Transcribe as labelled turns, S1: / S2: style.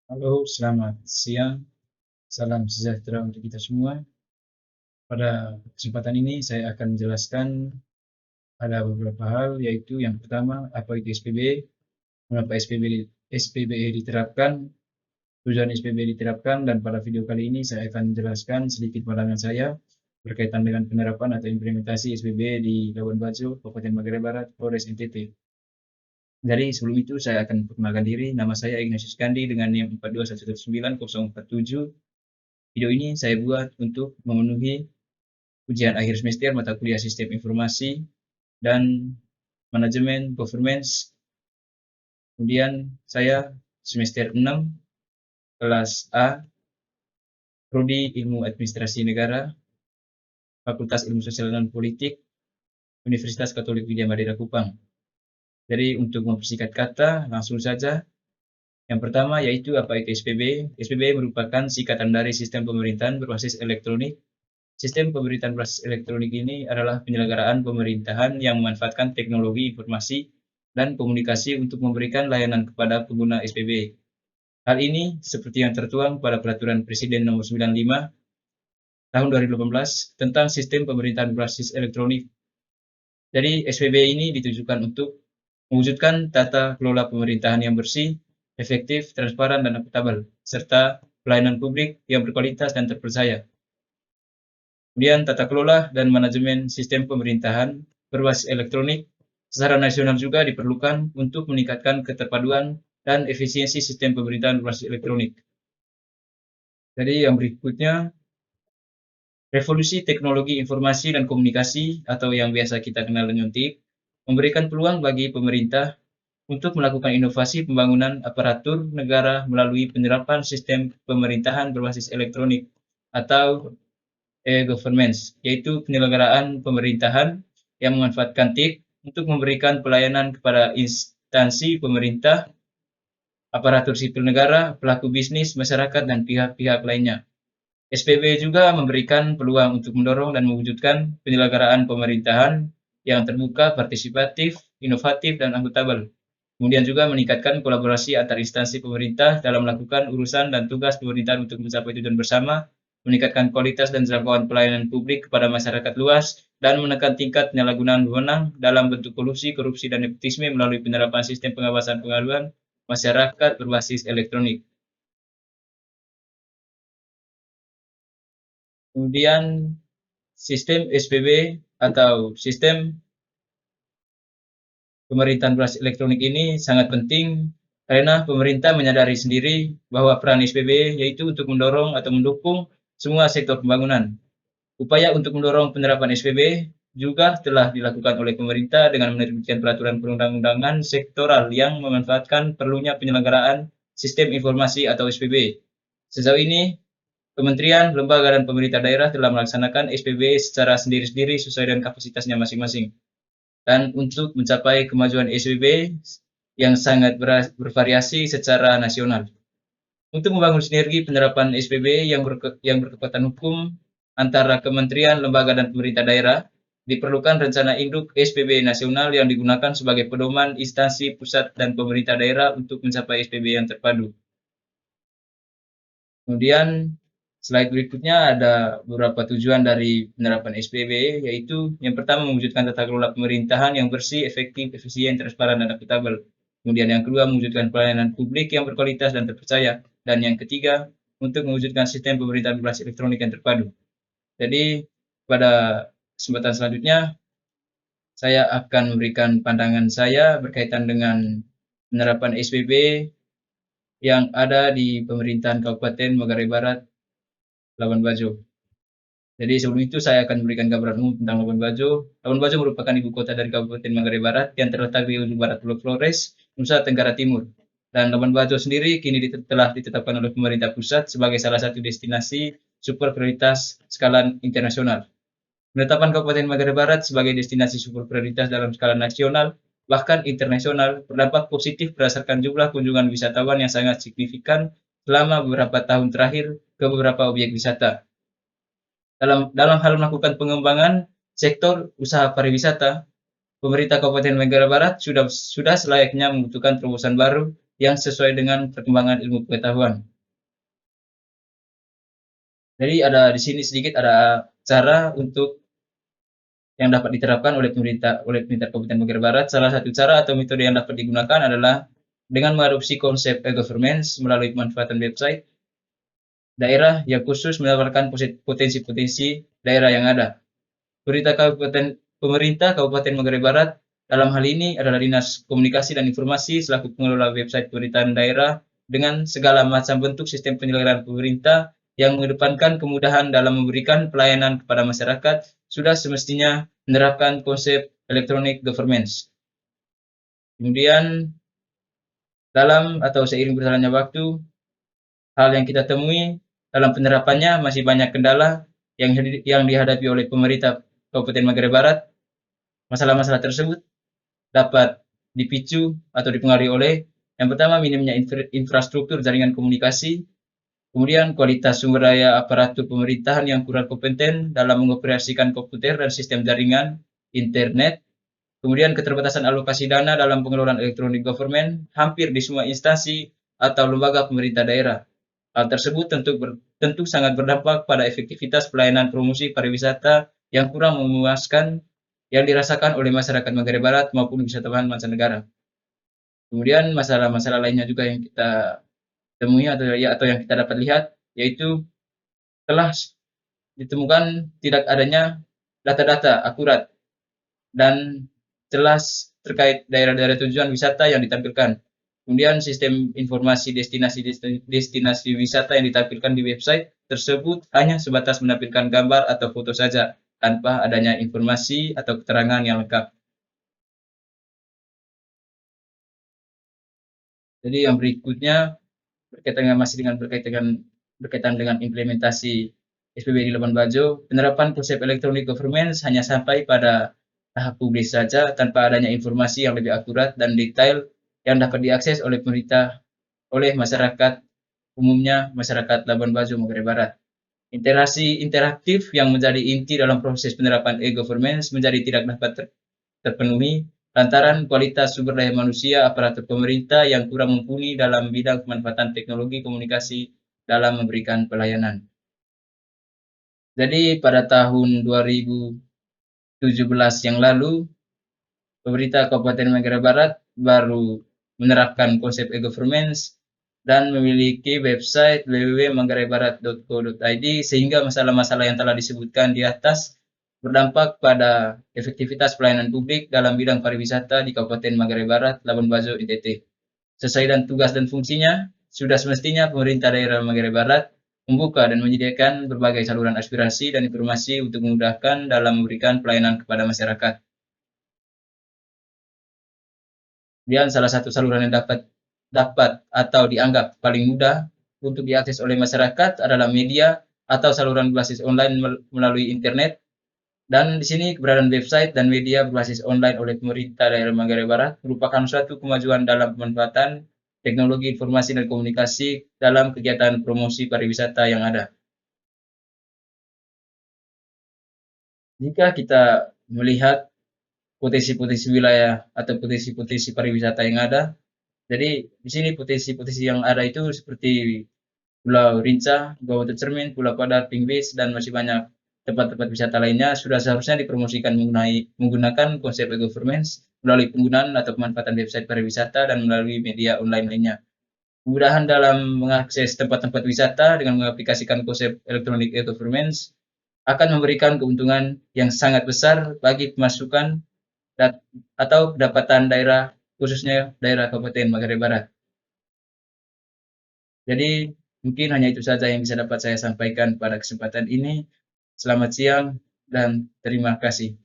S1: Halo, selamat siang. Salam sejahtera untuk kita semua. Pada kesempatan ini saya akan menjelaskan ada beberapa hal, yaitu yang pertama, apa itu SPB, mengapa SPBE diterapkan, tujuan SPB diterapkan, dan pada video kali ini saya akan menjelaskan sedikit pandangan saya berkaitan dengan penerapan atau implementasi SPB di Labuan Bajo, Kabupaten Magarai Barat, Polres NTT. Jadi sebelum itu saya akan perkenalkan diri, nama saya Ignatius Kandi dengan NIM 421191047. Video ini saya buat untuk memenuhi ujian akhir semester mata kuliah Sistem Informasi dan Manajemen Governance. Kemudian saya semester 6 kelas A, Prodi Ilmu Administrasi Negara, Fakultas Ilmu Sosial dan Politik, Universitas Katolik Widya Madura Kupang. Jadi untuk mempersingkat kata, langsung saja. Yang pertama yaitu apa itu SPB? SPB merupakan singkatan dari Sistem Pemerintahan Berbasis Elektronik. Sistem pemerintahan berbasis elektronik ini adalah penyelenggaraan pemerintahan yang memanfaatkan teknologi informasi dan komunikasi untuk memberikan layanan kepada pengguna SPB. Hal ini seperti yang tertuang pada Peraturan Presiden Nomor 95 Tahun 2018 tentang Sistem Pemerintahan Berbasis Elektronik. Jadi SPB ini ditujukan untuk mewujudkan tata kelola pemerintahan yang bersih, efektif, transparan, dan akuntabel, serta pelayanan publik yang berkualitas dan terpercaya. Kemudian tata kelola dan manajemen sistem pemerintahan berbasis elektronik secara nasional juga diperlukan untuk meningkatkan keterpaduan dan efisiensi sistem pemerintahan berbasis elektronik. Jadi yang berikutnya, revolusi teknologi informasi dan komunikasi atau yang biasa kita kenal dengan TIK, memberikan peluang bagi pemerintah untuk melakukan inovasi pembangunan aparatur negara melalui penerapan sistem pemerintahan berbasis elektronik atau e-governance, yaitu penyelenggaraan pemerintahan yang memanfaatkan TIK untuk memberikan pelayanan kepada instansi pemerintah, aparatur sipil negara, pelaku bisnis, masyarakat, dan pihak-pihak lainnya. SPB juga memberikan peluang untuk mendorong dan mewujudkan penyelenggaraan pemerintahan yang terbuka, partisipatif, inovatif, dan akuntabel. Kemudian juga meningkatkan kolaborasi antar instansi pemerintah dalam melakukan urusan dan tugas pemerintahan untuk mencapai tujuan bersama, meningkatkan kualitas dan jangkauan pelayanan publik kepada masyarakat luas, dan menekan tingkat penyalahgunaan wewenang dalam bentuk kolusi, korupsi, dan nepotisme melalui penerapan sistem pengawasan pengaduan masyarakat berbasis elektronik. Kemudian sistem SPB atau sistem pemerintahan berbasis elektronik ini sangat penting karena pemerintah menyadari sendiri bahwa peran SPB yaitu untuk mendorong atau mendukung semua sektor pembangunan. Upaya untuk mendorong penerapan SPB juga telah dilakukan oleh pemerintah dengan menerbitkan peraturan perundang-undangan sektoral yang memanfaatkan perlunya penyelenggaraan sistem informasi atau SPB. Sejauh ini, kementerian, lembaga, dan pemerintah daerah telah melaksanakan SPB secara sendiri-sendiri sesuai dengan kapasitasnya masing-masing. Dan untuk mencapai kemajuan SPB yang sangat bervariasi secara nasional. Untuk membangun sinergi penerapan SPB yang berkekuatan hukum antara kementerian, lembaga, dan pemerintah daerah, diperlukan rencana induk SPB nasional yang digunakan sebagai pedoman instansi pusat dan pemerintah daerah untuk mencapai SPB yang terpadu. Kemudian slide berikutnya ada beberapa tujuan dari penerapan SPB, yaitu yang pertama mewujudkan tata kelola pemerintahan yang bersih, efektif, efisien, transparan, dan akuntabel. Kemudian yang kedua mewujudkan pelayanan publik yang berkualitas dan terpercaya. Dan yang ketiga untuk mewujudkan sistem pemerintahan berbasis elektronik yang terpadu. Jadi pada kesempatan selanjutnya saya akan memberikan pandangan saya berkaitan dengan penerapan SPB yang ada di pemerintahan Kabupaten Magarai Barat, Labuan Bajo. Jadi sebelum itu saya akan memberikan gambaran umum tentang Labuan Bajo. Labuan Bajo merupakan ibu kota dari Kabupaten Magarai Barat yang terletak di ujung barat Pulau Flores, Nusa Tenggara Timur. Dan Labuan Bajo sendiri kini telah ditetapkan oleh pemerintah pusat sebagai salah satu destinasi super prioritas skala internasional. Penetapan Kabupaten Magarai Barat sebagai destinasi super prioritas dalam skala nasional bahkan internasional berdampak positif berdasarkan jumlah kunjungan wisatawan yang sangat signifikan selama beberapa tahun terakhir ke beberapa objek wisata. Dalam hal melakukan pengembangan sektor usaha pariwisata, pemerintah Kabupaten Magarai Barat sudah selayaknya membutuhkan terobosan baru yang sesuai dengan perkembangan ilmu pengetahuan. Jadi ada di sini sedikit ada cara untuk yang dapat diterapkan oleh pemerintah Kabupaten Manggarai Barat. Salah satu cara atau metode yang dapat digunakan adalah dengan mengadopsi konsep e-governance melalui pemanfaatan website daerah yang khusus menawarkan potensi-potensi daerah yang ada. Pemerintah Kabupaten Manggarai Barat dalam hal ini adalah Dinas Komunikasi dan Informasi selaku pengelola website pemerintahan daerah dengan segala macam bentuk sistem penyelenggaraan pemerintah yang mengedepankan kemudahan dalam memberikan pelayanan kepada masyarakat sudah semestinya menerapkan konsep electronic governance. Kemudian dalam atau seiring berjalannya waktu, hal yang kita temui dalam penerapannya masih banyak kendala yang dihadapi oleh pemerintah Kabupaten Manggarai Barat. Masalah-masalah tersebut dapat dipicu atau dipengaruhi oleh yang pertama minimnya infrastruktur jaringan komunikasi, kemudian kualitas sumber daya aparatur pemerintahan yang kurang kompeten dalam mengoperasikan komputer dan sistem jaringan internet, kemudian keterbatasan alokasi dana dalam pengelolaan electronic government hampir di semua instansi atau lembaga pemerintah daerah. Hal tersebut tentu sangat berdampak pada efektivitas pelayanan promosi pariwisata yang kurang memuaskan yang dirasakan oleh masyarakat Manggarai Barat maupun wisatawan mancanegara. Kemudian masalah-masalah lainnya juga yang kita temui atau yang kita dapat lihat, yaitu telah ditemukan tidak adanya data-data akurat dan jelas terkait daerah-daerah tujuan wisata yang ditampilkan. Kemudian sistem informasi destinasi wisata yang ditampilkan di website tersebut hanya sebatas menampilkan gambar atau foto saja, tanpa adanya informasi atau keterangan yang lengkap. Jadi yang berikutnya berkaitan dengan implementasi SPB di Labuan Bajo, penerapan konsep electronic government hanya sampai pada tahap publis saja tanpa adanya informasi yang lebih akurat dan detail yang dapat diakses oleh pemerintah, oleh masyarakat umumnya, masyarakat Labuan Bajo, Manggarai Barat. Interaksi interaktif yang menjadi inti dalam proses penerapan e-governance menjadi tidak dapat terpenuhi lantaran kualitas sumber daya manusia aparatur pemerintah yang kurang mumpuni dalam bidang pemanfaatan teknologi komunikasi dalam memberikan pelayanan. Jadi pada tahun 2017 yang lalu, pemerintah Kabupaten Manggarai Barat baru menerapkan konsep e-governance dan memiliki website www.manggaraibarat.co.id sehingga masalah-masalah yang telah disebutkan di atas berdampak pada efektivitas pelayanan publik dalam bidang pariwisata di Kabupaten Manggarai Barat, Labuan Bajo, NTT. Sesuai dengan tugas dan fungsinya, sudah semestinya pemerintah daerah Manggarai Barat membuka dan menyediakan berbagai saluran aspirasi dan informasi untuk memudahkan dalam memberikan pelayanan kepada masyarakat. Kemudian salah satu saluran yang dapat atau dianggap paling mudah untuk diakses oleh masyarakat adalah media atau saluran berbasis online melalui internet. Dan di sini keberadaan website dan media berbasis online oleh pemerintah daerah Manggarai Barat merupakan suatu kemajuan dalam pemanfaatan teknologi informasi dan komunikasi dalam kegiatan promosi pariwisata yang ada. Jika kita melihat potensi-potensi wilayah atau potensi-potensi pariwisata yang ada, jadi di sini potensi-potensi yang ada itu seperti Pulau Rinca, Gua Batu Cermin, Pulau Padar, Pink Beach, dan masih banyak tempat-tempat wisata lainnya sudah seharusnya dipromosikan menggunakan konsep e-governance melalui penggunaan atau pemanfaatan website pariwisata dan melalui media online lainnya. Kemudahan dalam mengakses tempat-tempat wisata dengan mengaplikasikan konsep electronic e-governance akan memberikan keuntungan yang sangat besar bagi pemasukan atau pendapatan daerah, khususnya daerah Kabupaten Manggarai Barat. Jadi mungkin hanya itu saja yang bisa dapat saya sampaikan pada kesempatan ini. Selamat siang dan terima kasih.